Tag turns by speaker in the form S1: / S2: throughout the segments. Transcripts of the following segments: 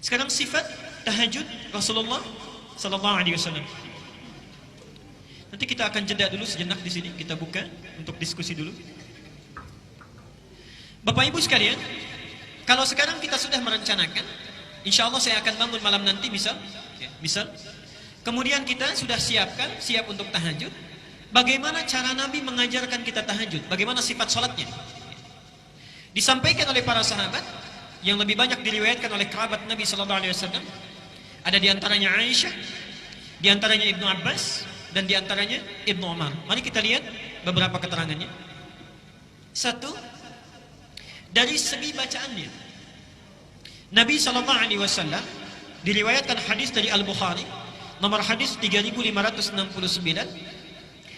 S1: Sekarang sifat tahajud Rasulullah sallallahu alaihi wasallam. Nanti kita akan jeda dulu sejenak di sini, kita buka untuk diskusi dulu. Bapak Ibu sekalian, kalau sekarang kita sudah merencanakan, insya Allah saya akan bangun malam nanti misal, kemudian kita sudah siap untuk tahajud. Bagaimana cara Nabi mengajarkan kita tahajud? Bagaimana sifat sholatnya? Disampaikan oleh para sahabat, yang lebih banyak diriwayatkan oleh kerabat Nabi Sallallahu Alaihi Wasallam. Ada diantaranya Aisyah, diantaranya Ibnu Abbas, dan diantaranya Ibnu Umar. Mari kita lihat beberapa keterangannya. Satu, dari segi bacaannya, Nabi Sallallahu Alaihi Wasallam diriwayatkan hadis dari Al-Bukhari, nomor hadis 3569.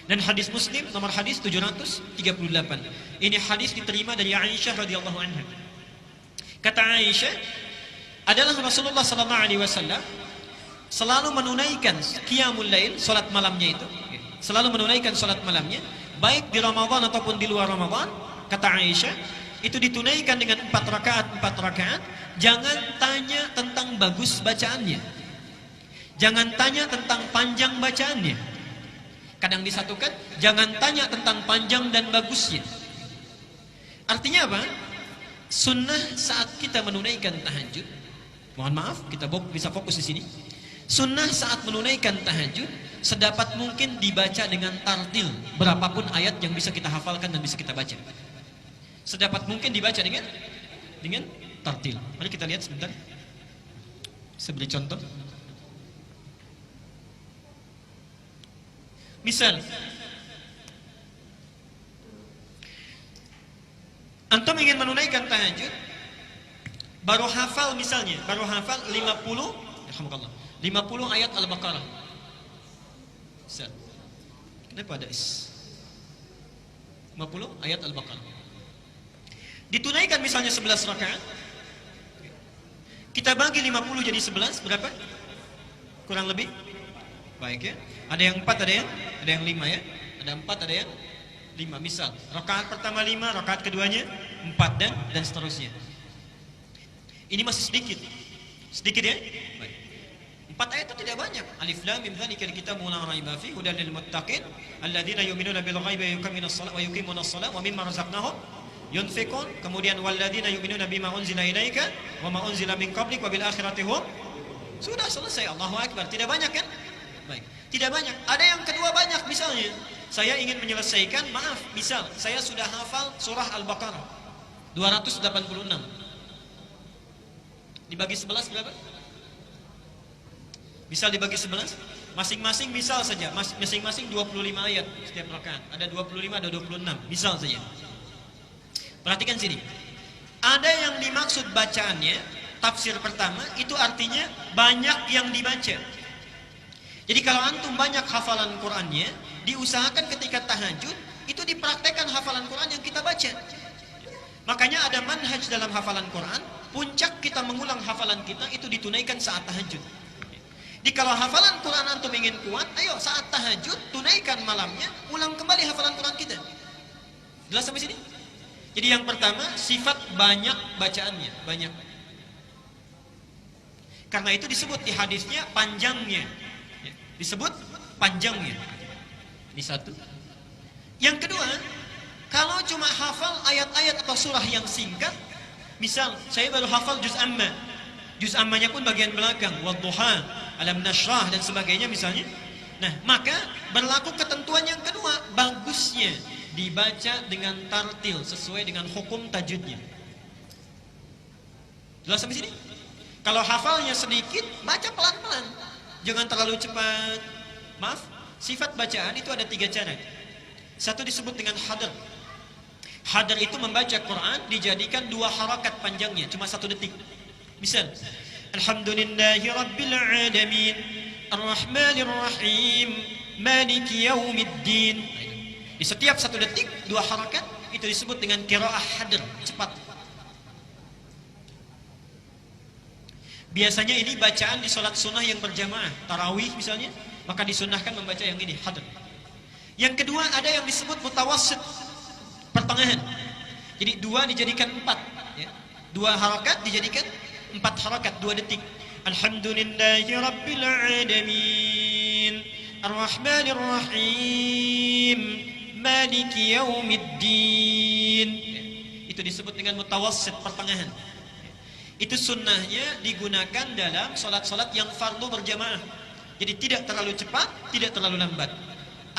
S1: Dan hadis Muslim nomor hadis 738. Ini hadis diterima dari Aisyah radhiyallahu anha. Kata Aisyah, adalah Rasulullah sallallahu alaihi wasallam selalu menunaikan qiyamul lail, salat malamnya itu. Selalu menunaikan salat malamnya, baik di Ramadan ataupun di luar Ramadan. Kata Aisyah, itu ditunaikan dengan 4 rakaat. Jangan tanya tentang bagus bacaannya. Jangan tanya tentang panjang bacaannya. Kadang disatukan, jangan tanya tentang panjang dan bagusnya. Artinya apa? Sunnah saat kita menunaikan tahajud, mohon maaf, kita bisa fokus di sini. Sunnah saat menunaikan tahajud, sedapat mungkin dibaca dengan tartil, berapapun ayat yang bisa kita hafalkan dan bisa kita baca. Sedapat mungkin dibaca dengan tartil. Mari kita lihat sebentar. Saya beri contoh. Misal, antum ingin menunaikan tahajud, baru hafal 50 ayat Al-Baqarah. Misal, kenapa ada is? 50 ayat Al-Baqarah. Ditunaikan misalnya 11 rakaat. Kita bagi 50 jadi 11, berapa? Kurang lebih? Baik ya. Ada yang 4, ada yang 5 ya. Ada 4, ada yang 5. Misal, rakaat pertama 5, rakaat keduanya 4 dan seterusnya. Ini masih sedikit. Sedikit ya? Baik. 4 ayat itu tidak banyak. Alif lam mim dzalikal kitabu la raiba fihi hudal lil muttaqin alladzina yu'minuna bil ghaibi wa yuqimuna as-salata wa mimma razaqnahum yunfiqun. Kemudian walladzina yu'minuna bima unzila ilaika wa ma unzila min qablik wa bil akhirati hum. Sudah selesai. Allahu akbar. Tidak banyak kan? Baik. Tidak banyak. Ada yang kedua banyak, misalnya saya ingin menyelesaikan, maaf, misal saya sudah hafal surah Al-Baqarah 286. Dibagi 11 berapa? Misal dibagi 11, masing-masing misal saja, masing-masing 25 ayat setiap rakaat. Ada 25, ada 26, misal saja. Perhatikan sini. Ada yang dimaksud bacaannya, tafsir pertama, itu artinya banyak yang dibaca. Jadi kalau antum banyak hafalan Qur'annya, diusahakan ketika tahajud, itu dipraktekkan hafalan Qur'an yang kita baca. Makanya ada manhaj dalam hafalan Qur'an, puncak kita mengulang hafalan kita, itu ditunaikan saat tahajud. Jadi kalau hafalan Qur'an antum ingin kuat, ayo saat tahajud, tunaikan malamnya, ulang kembali hafalan Qur'an kita. Jelas sampai sini? Jadi yang pertama, sifat banyak bacaannya, banyak. Karena itu disebut di hadisnya panjangnya. Disebut panjangnya. Ini satu. Yang kedua, kalau cuma hafal ayat-ayat atau surah yang singkat, misal saya baru hafal juz amma. Juz ammanya pun bagian belakang, wadduha, alam nashrah dan sebagainya misalnya. Nah, maka berlaku ketentuan yang kedua, bagusnya dibaca dengan tartil sesuai dengan hukum tajwidnya. Jelas sampai sini? Kalau hafalnya sedikit, baca pelan-pelan. Jangan terlalu cepat. Maaf, sifat bacaan itu ada 3 cara. Satu disebut dengan hadar. Hadar itu membaca Quran dijadikan 2 harakat panjangnya, cuma 1 detik. Misal, Alhamdulillahi Rabbil Alamin Ar-Rahmanir Rahim Maliki Yaumiddin. Di setiap 1 detik 2 harakat, itu disebut dengan qiraah hadar, cepat. Biasanya ini bacaan di sholat sunnah yang berjamaah, tarawih misalnya, maka disunnahkan membaca yang ini, hadar. Yang kedua ada yang disebut mutawassit, pertengahan. Jadi 2 dijadikan 4 ya. 2 harakat dijadikan 4 harakat 2 detik. Alhamdulillahi rabbil alamin, arrahmanir rahim, maliki yaumiddin. Itu disebut dengan mutawassit, pertengahan. Itu sunnahnya digunakan dalam salat-salat yang fardu berjamaah. Jadi tidak terlalu cepat, tidak terlalu lambat.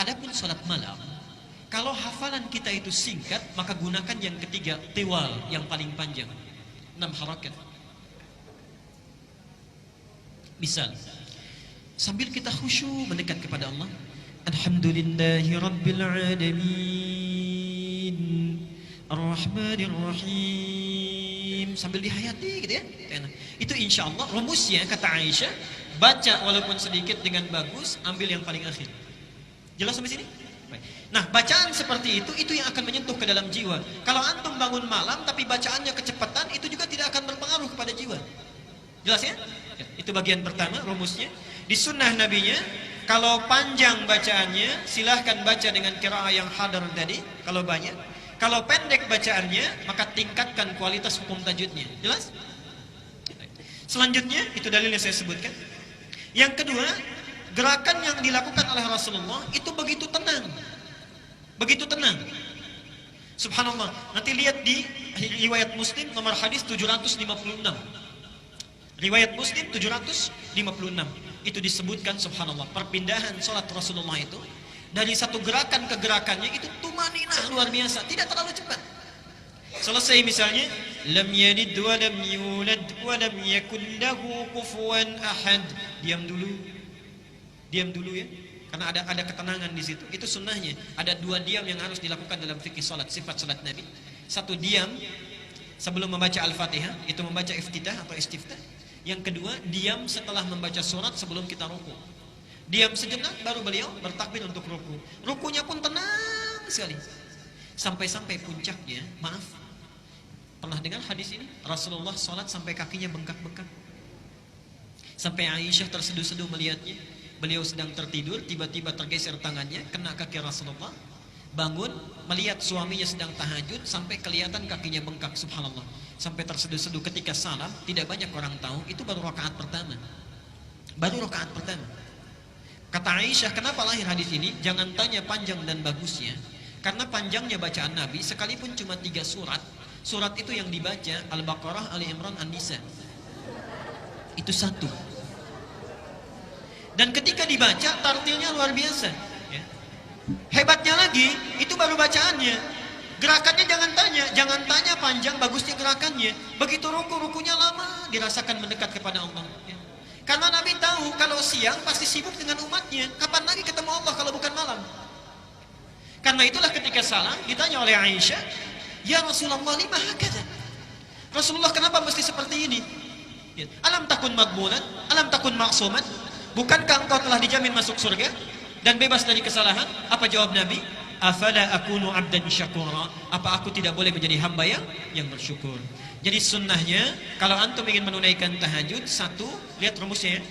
S1: Adapun salat malam, kalau hafalan kita itu singkat, maka gunakan yang ketiga, tiwal, yang paling panjang, 6 harakat. Misal, sambil kita khusyuk mendekat kepada Allah, Alhamdulillahi rabbil alamin, arrahmanir rahim, sambil dihayati gitu ya. Itu insya Allah rumusnya, kata Aisyah, baca walaupun sedikit dengan bagus, ambil yang paling akhir. Jelas sampai sini? Nah, bacaan seperti itu yang akan menyentuh ke dalam jiwa. Kalau antum bangun malam tapi bacaannya kecepatan, itu juga tidak akan berpengaruh kepada jiwa. Jelas ya? Itu bagian pertama rumusnya. Di sunnah nabinya, kalau panjang bacaannya, silahkan baca dengan qiraah yang hadar tadi, kalau banyak. Kalau pendek bacaannya, maka tingkatkan kualitas hukum tajwidnya. Jelas? Selanjutnya, itu dalilnya saya sebutkan. Yang kedua, gerakan yang dilakukan oleh Rasulullah itu begitu tenang. Begitu tenang. Subhanallah. Nanti lihat di riwayat Muslim nomor hadis 756. Riwayat Muslim 756. Itu disebutkan subhanallah, perpindahan salat Rasulullah itu dari satu gerakan ke gerakannya itu tumaninah luar biasa, tidak terlalu cepat. Selesai misalnya lam yalid wa lam yulad wa lam yakul lahu kufuwan ahad. Diam dulu ya, karena ada ketenangan di situ. Itu sunnahnya. Ada 2 diam yang harus dilakukan dalam fikih salat, sifat salat Nabi. 1 diam sebelum membaca Al-Fatihah, itu membaca iftitah atau istiftah. Yang kedua, diam setelah membaca surat sebelum kita ruku. Diam sejenak baru beliau bertakbir untuk ruku. Rukunya pun tenang sekali. Sampai-sampai puncaknya, maaf, pernah dengar hadis ini? Rasulullah sholat sampai kakinya bengkak-bengkak. Sampai Aisyah terseduh-seduh melihatnya. Beliau sedang tertidur, tiba-tiba tergeser tangannya, kena kaki Rasulullah. Bangun, melihat suaminya sedang tahajud, sampai kelihatan kakinya bengkak, subhanallah. Sampai terseduh-seduh ketika salam, tidak banyak orang tahu, itu baru rakaat pertama. Baru rakaat pertama. Kata Aisyah, kenapa lahir hadis ini? Jangan tanya panjang dan bagusnya. Karena panjangnya bacaan Nabi, sekalipun cuma 3 surat, surat itu yang dibaca, Al-Baqarah, Ali Imran, An-Nisa. Itu 1. Dan ketika dibaca, tartilnya luar biasa. Ya. Hebatnya lagi, itu baru bacaannya. Gerakannya jangan tanya panjang bagusnya gerakannya. Begitu rukunya lama, dirasakan mendekat kepada Allah. Ya. Karena Nabi tahu kalau siang pasti sibuk dengan umatnya. Kapan lagi ketemu Allah kalau bukan malam? Karena itulah ketika salam ditanya oleh Aisyah, ya Rasulullah, lima hakadha? Rasulullah, kenapa mesti seperti ini? Ya. Alam takun madmunan, alam takun maksuman. Bukankah engkau telah dijamin masuk surga dan bebas dari kesalahan? Apa jawab Nabi? Afala akunu abdan syakura? Apa aku tidak boleh menjadi hamba yang bersyukur? Jadi sunnahnya, kalau antum ingin menunaikan tahajud, 1, lihat rumusnya ya.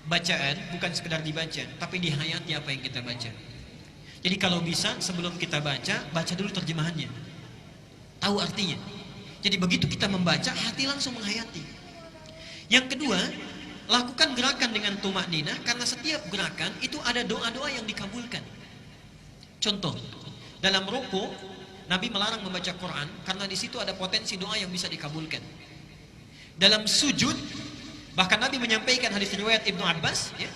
S1: Bacaan bukan sekedar dibaca, tapi dihayati apa yang kita baca. Jadi kalau bisa sebelum kita baca dulu terjemahannya, tahu artinya. Jadi begitu kita membaca, hati langsung menghayati. Yang kedua, lakukan gerakan dengan tumakninah, karena setiap gerakan itu ada doa-doa yang dikabulkan. Contoh, dalam ruku Nabi melarang membaca Quran karena di situ ada potensi doa yang bisa dikabulkan. Dalam sujud, bahkan Nabi menyampaikan hadis riwayat Ibnu Abbas, ya,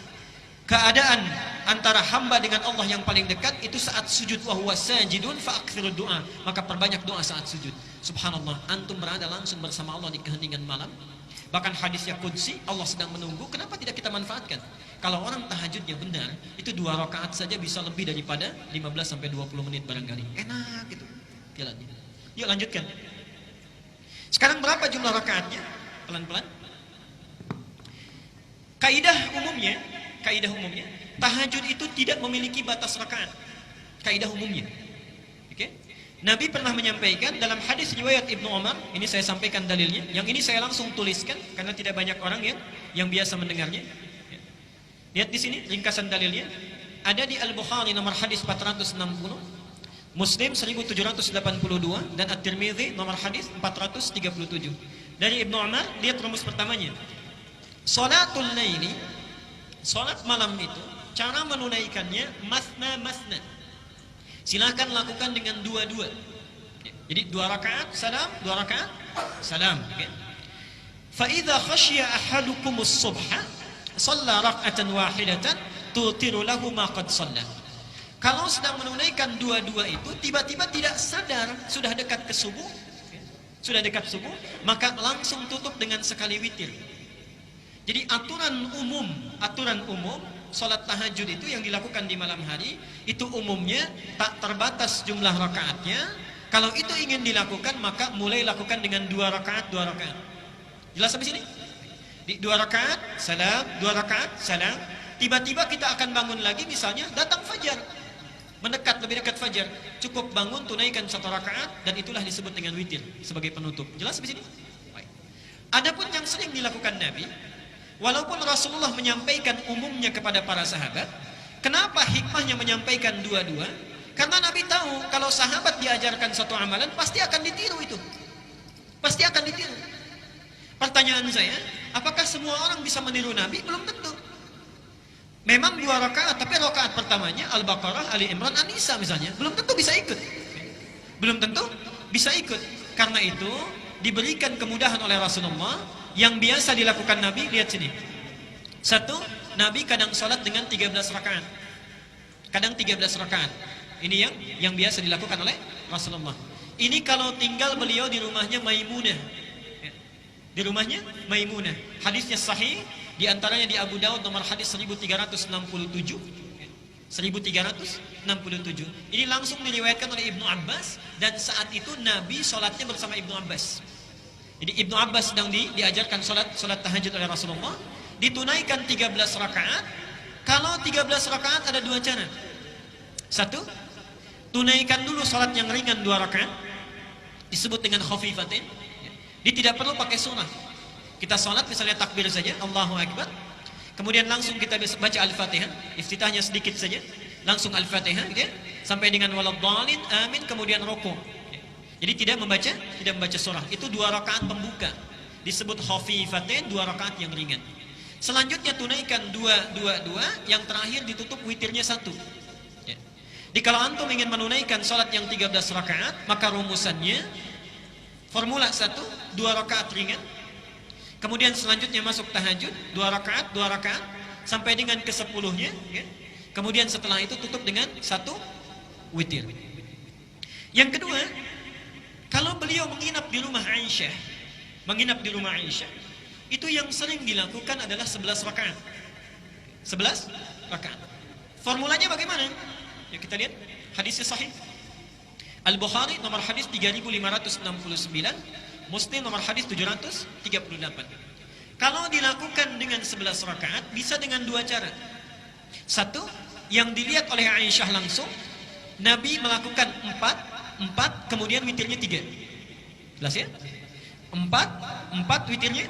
S1: keadaan antara hamba dengan Allah yang paling dekat itu saat sujud, wa huwa sajidun fa aktsirud doa, maka perbanyak doa saat sujud. Subhanallah, antum berada langsung bersama Allah di keheningan malam. Bahkan hadisnya qudsi, Allah sedang menunggu, kenapa tidak kita manfaatkan? Kalau orang tahajudnya benar, itu 2 rakaat saja bisa lebih daripada 15-20 menit barangkali. Enak gitu jalannya. Yuk lanjutkan. Sekarang berapa jumlah rakaatnya? Pelan-pelan. Kaidah umumnya, tahajud itu tidak memiliki batas rakaat. Kaidah umumnya. Oke? Nabi pernah menyampaikan dalam hadis riwayat Ibnu Umar, ini saya sampaikan dalilnya, yang ini saya langsung tuliskan karena tidak banyak orang yang biasa mendengarnya. Lihat di sini ringkasan dalilnya. Ada di Al-Bukhari nomor hadis 460, Muslim 1782 dan At-Tirmidzi nomor hadis 437. Dari Ibnu Umar, lihat rumus pertamanya. Salatul laili, salat malam itu, cara menunaikannya masna masna. Silahkan lakukan dengan dua-dua. Jadi 2 rakaat salam, 2 rakaat salam. Fa idza khashiya ahadukumus subha, shalla rak'atan wahidatan tutiru lahu ma qad shalla. Kalau sedang menunaikan dua-dua itu tiba-tiba tidak sadar sudah dekat ke subuh, maka langsung tutup dengan sekali witir. Jadi aturan umum salat tahajud itu yang dilakukan di malam hari itu umumnya tak terbatas jumlah rakaatnya. Kalau itu ingin dilakukan maka mulai lakukan dengan 2 rakaat. Jelas sampai sini? Di 2 rakaat salam, 2 rakaat salam. Tiba-tiba kita akan bangun lagi, misalnya datang fajar, lebih dekat fajar, cukup bangun tunaikan 1 rakaat dan itulah disebut dengan witir sebagai penutup. Jelas sampai sini? Baik. Adapun yang sering dilakukan Nabi, walaupun Rasulullah menyampaikan umumnya kepada para sahabat, kenapa hikmahnya menyampaikan dua-dua? Karena Nabi tahu kalau sahabat diajarkan satu amalan pasti akan ditiru itu. Pasti akan ditiru. Pertanyaan saya, apakah semua orang bisa meniru Nabi? Belum tentu. Memang 2 rakaat, tapi rakaat pertamanya Al-Baqarah, Ali Imran, An-Nisa misalnya, belum tentu bisa ikut. Karena itu diberikan kemudahan oleh Rasulullah yang biasa dilakukan Nabi. Lihat sini. 1, Nabi kadang sholat dengan 13 rakaat. Ini yang biasa dilakukan oleh Rasulullah. Ini kalau tinggal beliau di rumahnya Maimunah. Hadisnya sahih, di antaranya di Abu Daud nomor hadis 1367. Ini langsung diriwayatkan oleh Ibnu Abbas, dan saat itu Nabi sholatnya bersama Ibnu Abbas. Jadi Ibnu Abbas sedang diajarkan sholat tahajud oleh Rasulullah, ditunaikan 13 rakaat. Kalau 13 rakaat ada 2 cara. 1, tunaikan dulu sholat yang ringan 2 rakaat, disebut dengan khafifatin. Dia tidak perlu pakai surah. Kita sholat misalnya takbir saja, Allahu Akbar, kemudian langsung kita baca Al-Fatihah, iftitahnya sedikit saja, langsung Al-Fatihah gitu ya, sampai dengan waladhdallin, amin, kemudian rukuk. Jadi tidak membaca surah. Itu 2 rakaat pembuka, disebut khafifatin, 2 rakaat yang ringan. Selanjutnya tunaikan 2, yang terakhir ditutup witirnya 1. Jadi kalau antum ingin menunaikan sholat yang 13 rakaat, maka rumusannya formula 1, 2 rakaat ringan. Kemudian selanjutnya masuk tahajud, 2 rakaat sampai dengan ke-10-nya ya. Kemudian setelah itu tutup dengan 1 witir. Yang kedua, kalau beliau menginap di rumah Aisyah, itu yang sering dilakukan adalah 11 rakaat. 11 rakaat. Formulanya bagaimana? Ya, kita lihat hadisnya sahih. Al-Bukhari nomor hadis 3569, Muslim nomor hadis 738. Kalau dilakukan dengan 11 rakaat bisa dengan 2 cara. 1, yang dilihat oleh Aisyah langsung, Nabi melakukan 4 kemudian witirnya 3. Jelas ya? 4 witirnya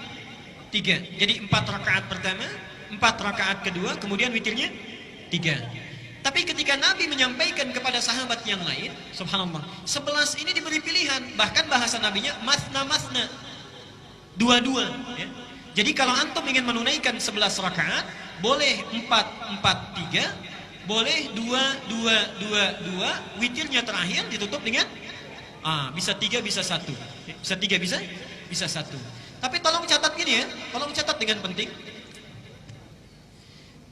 S1: 3. Jadi 4 rakaat pertama, 4 rakaat kedua, kemudian witirnya 3. Tapi ketika Nabi menyampaikan kepada sahabat yang lain, subhanallah, 11 ini diberi pilihan. Bahkan bahasa Nabinya masna, 2 ya. Jadi kalau antum ingin menunaikan 11 rakaat, boleh 4-4-3, boleh 2-2-2-2, witirnya terakhir ditutup dengan bisa 3 bisa 1. Bisa 3 bisa 1. Tapi tolong catat gini ya, tolong catat dengan penting.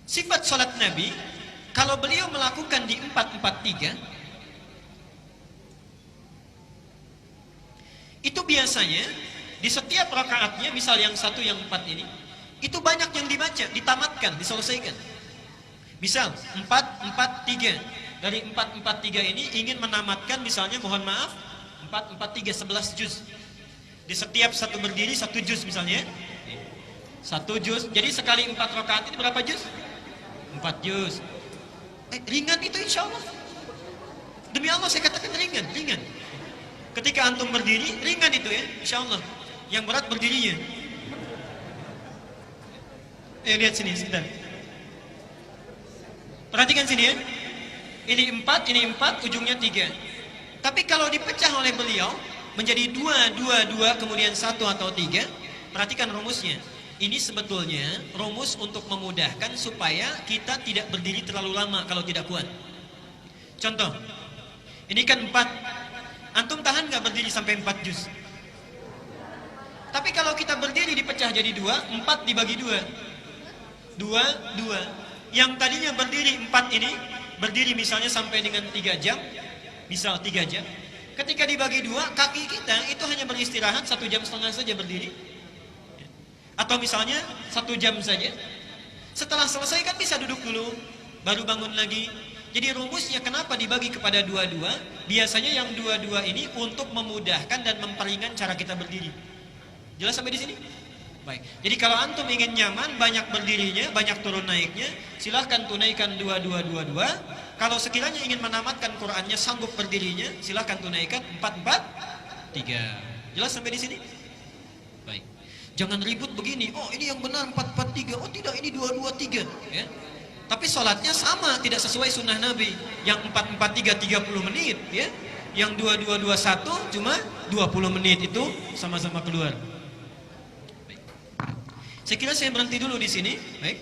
S1: Sifat salat Nabi, kalau beliau melakukan di 4-4-3, itu biasanya di setiap rakaatnya, misal yang 1 yang 4 ini, itu banyak yang dibaca, ditamatkan, diselesaikan. Misal 4-4-3, dari 4-4-3 ini ingin menamatkan misalnya, mohon maaf, 4-4-3 11 juz. Di setiap satu berdiri 1 juz misalnya, 1 juz. Jadi sekali 4 rakaat ini berapa juz? 4 juz. Ringan itu insya Allah. Demi Allah saya katakan ringan. Ketika antum berdiri, ringan itu ya, insya Allah. Yang berat berdirinya. Lihat sini, sebentar. Perhatikan sini ya. Ini 4, ujungnya 3. Tapi kalau dipecah oleh beliau, menjadi 2, 2, 2, kemudian 1 atau 3. Perhatikan rumusnya. Ini sebetulnya rumus untuk memudahkan supaya kita tidak berdiri terlalu lama kalau tidak kuat. Contoh, ini kan 4. Antum tahan nggak berdiri sampai 4 juz? Tapi kalau kita berdiri dipecah jadi 2, 4 dibagi 2. 2, 2. Yang tadinya berdiri 4 ini, berdiri misalnya sampai dengan 3 jam, misal 3 jam. Ketika dibagi 2, kaki kita itu hanya beristirahat 1,5 jam saja berdiri. Atau misalnya 1 jam saja. Setelah selesai kan bisa duduk dulu, baru bangun lagi. Jadi rumusnya kenapa dibagi kepada 2, 2? Biasanya yang 2, 2 ini untuk memudahkan dan memperingan cara kita berdiri. Jelas sampai di sini? Baik. Jadi kalau antum ingin nyaman, banyak berdirinya, banyak turun naiknya, silahkan tunaikan 2, 2, 2, 2. Kalau sekiranya ingin menamatkan Qur'annya, sanggup berdirinya, silahkan tunaikan 4, 4, 3. Jelas sampai di sini? Baik. Jangan ribut begini, oh ini yang benar 4, 4, 3, oh tidak ini 2, 2, 3. Ya. Tapi sholatnya sama, tidak sesuai sunnah Nabi. Yang 4, 4, 3, 30 menit. Ya. Yang 2, 2, 2, 1 cuma 20 menit itu sama-sama keluar. Baik. Saya kira saya berhenti dulu di sini. Baik.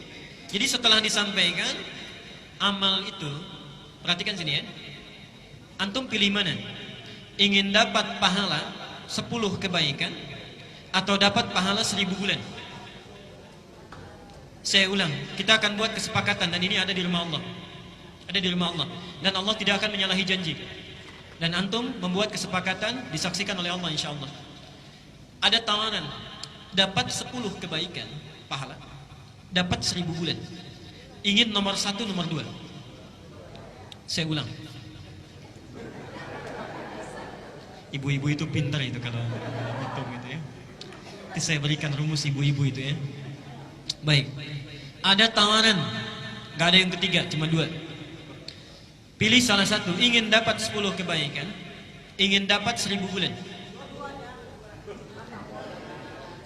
S1: Jadi setelah disampaikan amal itu, perhatikan sini ya. Antum pilih mana? Ingin dapat pahala 10 kebaikan atau dapat pahala 1000 bulan? Saya ulang, kita akan buat kesepakatan dan ini ada di rumah Allah. Ada di rumah Allah. Dan Allah tidak akan menyalahi janji. Dan antum membuat kesepakatan disaksikan oleh Allah insyaallah. Ada tawaran, dapat 10 kebaikan pahala, dapat 1000 bulan. Ingin nomor 1, nomor 2. Saya ulang. Ibu-ibu itu pintar itu kalau hitung itu ya. Nanti saya berikan rumus ibu-ibu itu ya. Baik. Ada tawaran, gak ada yang ketiga, cuma 2. Pilih salah satu. Ingin dapat 10 kebaikan, ingin dapat 1000 bulan.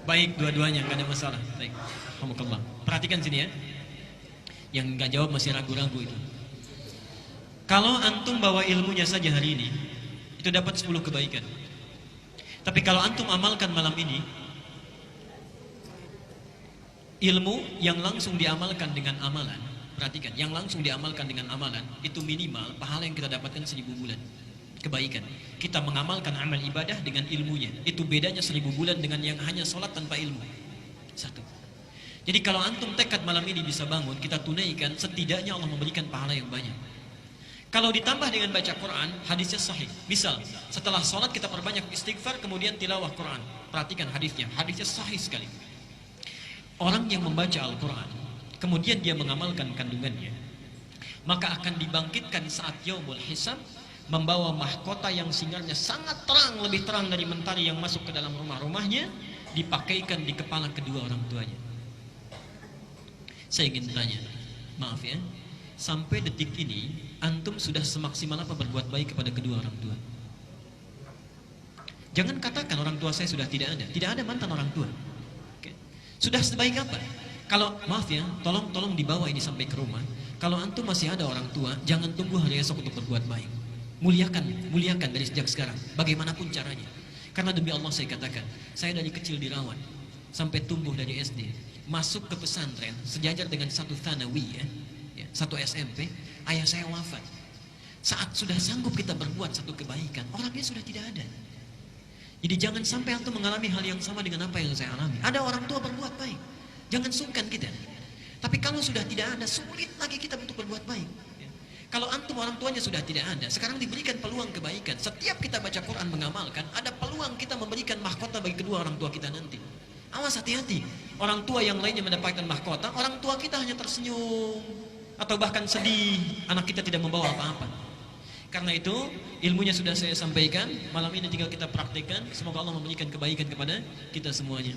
S1: Baik, dua-duanya gak ada masalah. Baik. Alhamdulillah. Perhatikan sini ya. Yang gak jawab masih ragu-ragu itu. Kalau antum bawa ilmunya saja hari ini, itu dapat 10 kebaikan. Tapi kalau antum amalkan malam ini, ilmu yang langsung diamalkan dengan amalan, perhatikan, yang langsung diamalkan dengan amalan, itu minimal pahala yang kita dapatkan 1000 bulan kebaikan. Kita mengamalkan amal ibadah dengan ilmunya, itu bedanya 1000 bulan dengan yang hanya sholat tanpa ilmu. Satu. Jadi kalau antum tekad malam ini bisa bangun, kita tunaikan, setidaknya Allah memberikan pahala yang banyak. Kalau ditambah dengan baca Quran, hadisnya sahih. Misal, setelah sholat kita perbanyak istighfar, kemudian tilawah Quran. Perhatikan hadisnya sahih sekali. Orang yang membaca Al-Quran, kemudian dia mengamalkan kandungannya, maka akan dibangkitkan saat yaumul hisab, membawa mahkota yang sinarnya sangat terang, lebih terang dari mentari yang masuk ke dalam rumah-rumahnya, dipakaikan di kepala kedua orang tuanya. Saya ingin tanya, maaf ya, sampai detik ini, antum sudah semaksimal apa berbuat baik kepada kedua orang tua? Jangan katakan orang tua saya sudah tidak ada mantan orang tua. Sudah sebaik apa? Kalau maaf ya, tolong dibawa ini sampai ke rumah. Kalau antum masih ada orang tua, jangan tunggu hari esok untuk berbuat baik. Muliakan dari sejak sekarang, bagaimanapun caranya. Karena demi Allah saya katakan, saya dari kecil dirawat sampai tumbuh dari SD, masuk ke pesantren sejajar dengan satu thanawi ya, satu SMP, ayah saya wafat. Saat sudah sanggup kita berbuat satu kebaikan, orangnya sudah tidak ada. Jadi jangan sampai antum mengalami hal yang sama dengan apa yang saya alami. Ada orang tua berbuat baik, jangan sungkan kita. Tapi kalau sudah tidak ada, sulit lagi kita untuk berbuat baik. Kalau antum orang tuanya sudah tidak ada, sekarang diberikan peluang kebaikan. Setiap kita baca Quran mengamalkan, ada peluang kita memberikan mahkota bagi kedua orang tua kita nanti. Awas hati-hati, orang tua yang lainnya mendapatkan mahkota, orang tua kita hanya tersenyum atau bahkan sedih, anak kita tidak membawa apa-apa. Karena itu ilmunya sudah saya sampaikan, malam ini tinggal kita praktekkan. Semoga Allah memberikan kebaikan kepada kita semuanya.